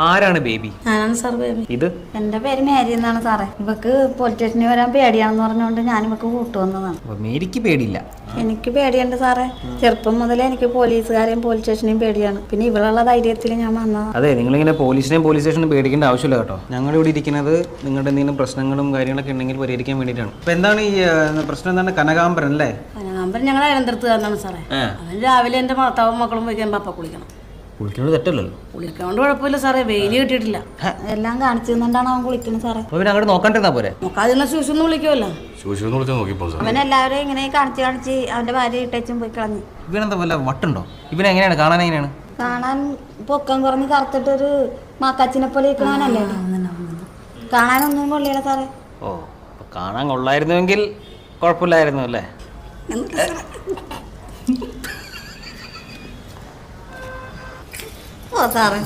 ആരാണ് ബേബി? ഞാനാണ് sir baby. ഇത് എന്റെ പേര് മേരി എന്നാണ് സാറേ. ഇവക്ക് പോലീസ് സ്റ്റേഷനിൽ വരാൻ പേടിയാണെന്ന് പറഞ്ഞുകൊണ്ട് ഞാൻ ഇവക്ക് കൂട്ടുവന്നതാണ്. മേരിക്ക് പേടിയില്ല? എനിക്ക് പേടിയുണ്ട് സാറേ. ചെറുപ്പം മുതലേ എനിക്ക് പോലീസുകാരെയും പോലീസ് സ്റ്റേഷനെയും പേടിയാണ്. പിന്നെ ഇവളുള്ള ധൈര്യത്തിൽ ഞാൻ വന്നതാണ്. അതെ, നിങ്ങളിങ്ങനെ പോലീസിനെയും പോലീസ് സ്റ്റേഷനും പേടിക്കേണ്ട ആവശ്യമില്ല കേട്ടോ. ഞങ്ങളിവിടെ ഇരിക്കുന്നത് നിങ്ങളുടെ എന്തെങ്കിലും പ്രശ്നങ്ങളും കാര്യങ്ങളൊക്കെ ഉണ്ടെങ്കിൽ പരിഹരിക്കാൻ വേണ്ടിയിട്ടാണ്. അപ്പൊ എന്താണ് ഈ പ്രശ്നം? എന്താണ്? കനകാംബരൻ അല്ലേ? കനകാംബരൻ ഞങ്ങൾ അയലന്തരത്തുകാരനാണ് സാറേ. അവൻ രാവിലെ എന്റെ ഭർത്താവും മക്കളും പോയി കഴിയുമ്പോൾ അപ്പ കുളിക്കണം. കുളിക്കുന്നത് തെറ്റല്ലല്ലോ. കുളിക്കൊണ്ട് കുഴപ്പമില്ല സാറേ, വെയില് കിട്ടിയിട്ടില്ല. എല്ലാം കാണിച്ചു തന്നിട്ടാണ് അവൻ കുളിക്കുന്നത് സാറേ. അപ്പൊ പിന്നെ അങ്ങോട്ട് നോക്കണ്ടിരുന്നാ പോരെ? നോക്കാതിരുന്ന ശൂശൊന്നും വിളിക്കുമല്ലോ. അവൻ എല്ലാവരും ഇങ്ങനെ കാണിച്ച് അവന്റെ ഭാര്യ ഇട്ടേച്ചും പോയി കളഞ്ഞു. ഇവനെന്താ വല്ല വട്ടുണ്ടോ? ഇവനെ എങ്ങനെയാണ് കാണാൻ? എങ്ങനെയാണ് കാണാൻ? പൊക്കം കുറഞ്ഞ് കറുത്തിട്ടൊരു മാക്കാച്ചിനെ പോലെ ഇരിക്കണവനല്ലേ. കാണാനൊന്നും കൊള്ളില്ല സാറേ. ഓ, കാണാൻ കൊള്ളായിരുന്നുവെങ്കിൽ കുഴപ്പമില്ലായിരുന്നു അല്ലേ? ഓ സാറേ.